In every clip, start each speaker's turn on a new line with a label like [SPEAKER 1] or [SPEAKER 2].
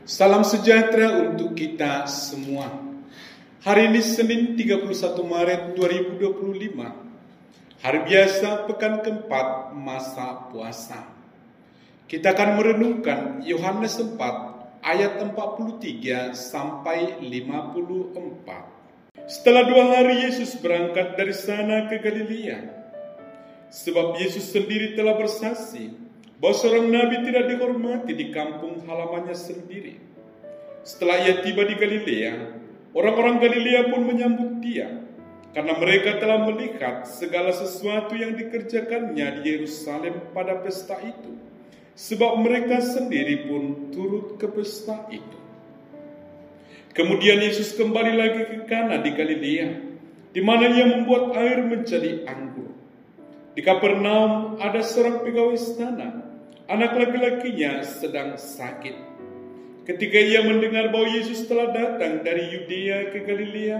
[SPEAKER 1] Salam sejahtera untuk kita semua. Hari ini Senin 31 Maret 2025. Hari biasa pekan keempat masa puasa. Kita akan merenungkan Yohanes 4 ayat 43 sampai 54. Setelah 2 hari Yesus berangkat dari sana ke Galilea. Sebab Yesus sendiri telah bersaksi bahwa seorang nabi tidak dihormati di kampung halamannya sendiri. Setelah ia tiba di Galilea, orang-orang Galilea pun menyambut dia, karena mereka telah melihat segala sesuatu yang dikerjakannya di Yerusalem pada pesta itu, sebab mereka sendiri pun turut ke pesta itu. Kemudian Yesus kembali lagi ke Kana di Galilea, di mana ia membuat air menjadi anggur. Di Kapernaum ada seorang pegawai istana, anak laki-lakinya sedang sakit. Ketika ia mendengar bahwa Yesus telah datang dari Yudea ke Galilea,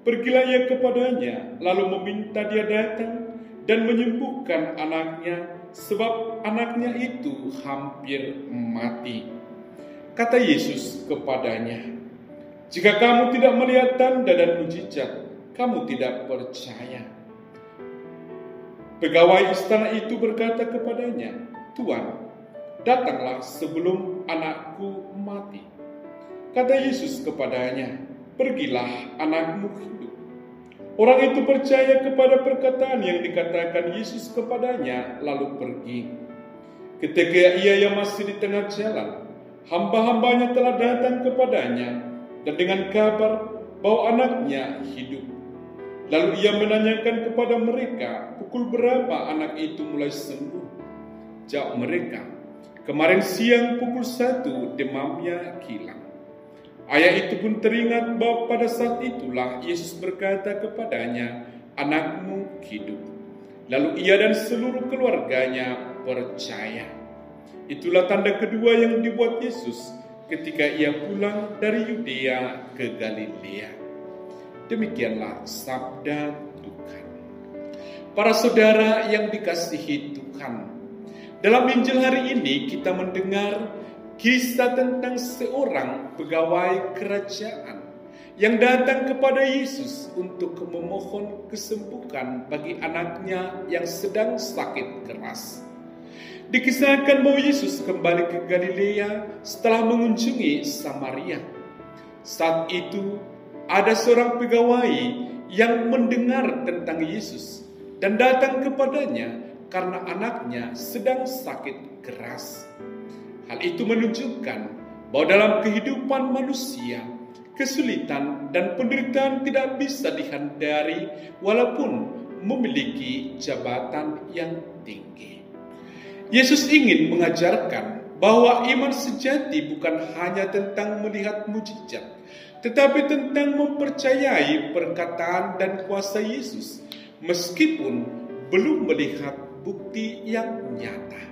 [SPEAKER 1] pergilah ia kepadanya, lalu meminta dia datang dan menyembuhkan anaknya, sebab anaknya itu hampir mati. Kata Yesus kepadanya, "Jika kamu tidak melihat tanda dan mujizat, kamu tidak percaya." Pegawai istana itu berkata kepadanya, "Tuan, datanglah sebelum anakku mati." Kata Yesus kepadanya, "Pergilah, anakmu hidup." Orang itu percaya kepada perkataan yang dikatakan Yesus kepadanya, lalu pergi. Ketika ia masih di tengah jalan, hamba-hambanya telah datang kepadanya dan dengan kabar bahwa anaknya hidup. Lalu ia menanyakan kepada mereka, pukul berapa anak itu mulai sembuh? Jawab mereka, "Kemarin siang pukul 1 demamnya hilang." Ayah itu pun teringat bahwa pada saat itulah Yesus berkata kepadanya, "Anakmu hidup." Lalu ia dan seluruh keluarganya percaya. Itulah tanda kedua yang dibuat Yesus ketika ia pulang dari Yudea ke Galilea. Demikianlah sabda Tuhan. Para saudara yang dikasihi Tuhan, dalam Injil hari ini kita mendengar kisah tentang seorang pegawai kerajaan yang datang kepada Yesus untuk memohon kesembuhan bagi anaknya yang sedang sakit keras. Dikisahkan bahwa Yesus kembali ke Galilea setelah mengunjungi Samaria. Saat itu ada seorang pegawai yang mendengar tentang Yesus dan datang kepadanya karena anaknya sedang sakit keras. Hal itu menunjukkan bahwa dalam kehidupan manusia, kesulitan dan penderitaan tidak bisa dihindari walaupun memiliki jabatan yang tinggi. Yesus ingin mengajarkan bahwa iman sejati bukan hanya tentang melihat mujizat, tetapi tentang mempercayai perkataan dan kuasa Yesus meskipun belum melihat bukti yang nyata.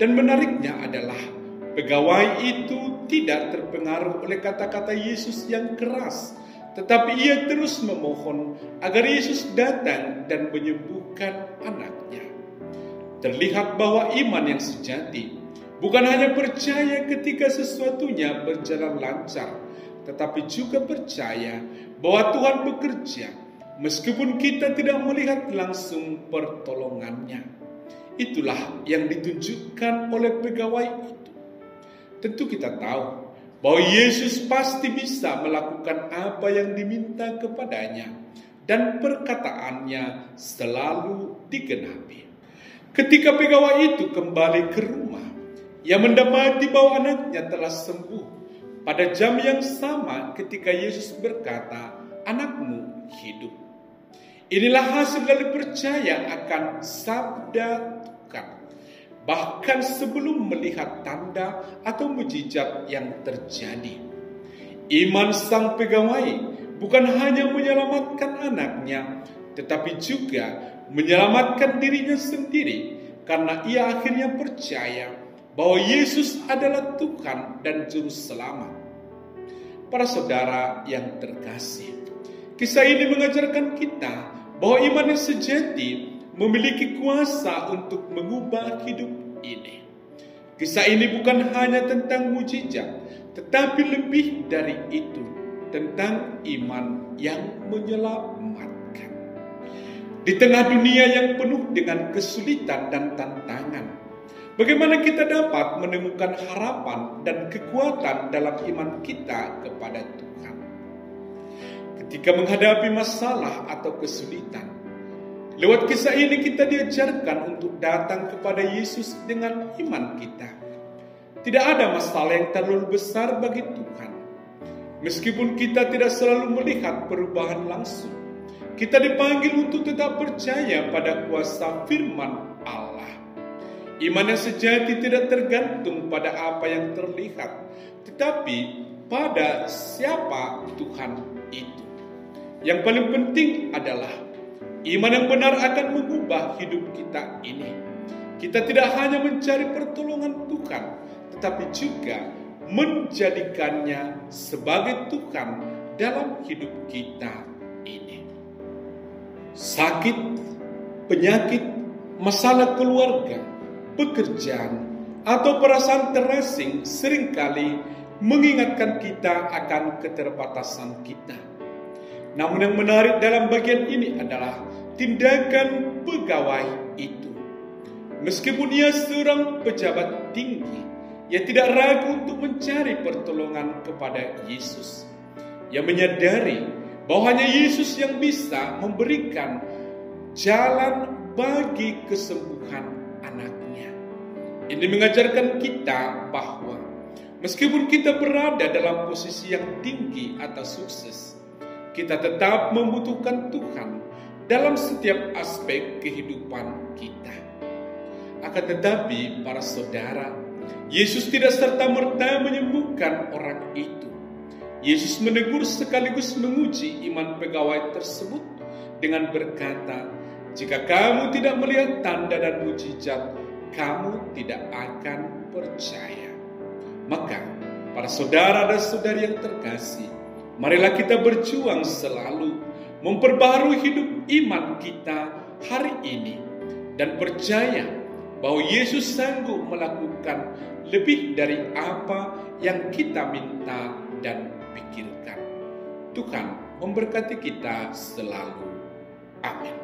[SPEAKER 1] Dan menariknya adalah pegawai itu tidak terpengaruh oleh kata-kata Yesus yang keras, tetapi ia terus memohon agar Yesus datang dan menyembuhkan anaknya. Terlihat bahwa iman yang sejati bukan hanya percaya ketika sesuatunya berjalan lancar, tetapi juga percaya bahwa Tuhan bekerja meskipun kita tidak melihat langsung pertolongannya. Itulah yang ditunjukkan oleh pegawai itu. Tentu kita tahu bahwa Yesus pasti bisa melakukan apa yang diminta kepadanya dan perkataannya selalu digenapi. Ketika pegawai itu kembali ke rumah, ia mendapati bahwa anaknya telah sembuh. Pada jam yang sama ketika Yesus berkata, "Anakmu hidup." Inilah hasil dari percaya akan sabda Tuhan, bahkan sebelum melihat tanda atau mujizat yang terjadi. Iman sang pegawai bukan hanya menyelamatkan anaknya, tetapi juga menyelamatkan dirinya sendiri, karena ia akhirnya percaya bahwa Yesus adalah Tuhan dan Juru Selamat. Para saudara yang terkasih, kisah ini mengajarkan kita bahwa iman yang sejati memiliki kuasa untuk mengubah hidup ini. Kisah ini bukan hanya tentang mujizat, tetapi lebih dari itu, tentang iman yang menyelamatkan. Di tengah dunia yang penuh dengan kesulitan dan tantangan, bagaimana kita dapat menemukan harapan dan kekuatan dalam iman kita kepada Tuhan? Ketika menghadapi masalah atau kesulitan, lewat kisah ini kita diajarkan untuk datang kepada Yesus dengan iman kita. Tidak ada masalah yang terlalu besar bagi Tuhan. Meskipun kita tidak selalu melihat perubahan langsung, kita dipanggil untuk tetap percaya pada kuasa firman Allah. Iman yang sejati tidak tergantung pada apa yang terlihat, tetapi pada siapa Tuhan itu. Yang paling penting adalah iman yang benar akan mengubah hidup kita ini. Kita tidak hanya mencari pertolongan Tuhan, tetapi juga menjadikannya sebagai Tuhan dalam hidup kita ini. Sakit, penyakit, masalah keluarga, pekerjaan, atau perasaan terasing seringkali mengingatkan kita akan keterbatasan kita. Namun yang menarik dalam bagian ini adalah tindakan pegawai itu. Meskipun ia seorang pejabat tinggi, ia tidak ragu untuk mencari pertolongan kepada Yesus. Ia menyadari bahwa hanya Yesus yang bisa memberikan jalan bagi kesembuhan anaknya. Ini mengajarkan kita bahwa meskipun kita berada dalam posisi yang tinggi atau sukses, kita tetap membutuhkan Tuhan dalam setiap aspek kehidupan kita. Akan tetapi, para saudara, Yesus tidak serta-merta menyembuhkan orang itu. Yesus menegur sekaligus menguji iman pegawai tersebut dengan berkata, "Jika kamu tidak melihat tanda dan mujizat, kamu tidak akan percaya." Maka, para saudara dan saudari yang terkasih, marilah kita berjuang selalu memperbaharui hidup iman kita hari ini dan percaya bahwa Yesus sanggup melakukan lebih dari apa yang kita minta dan pikirkan. Tuhan memberkati kita selalu. Amin.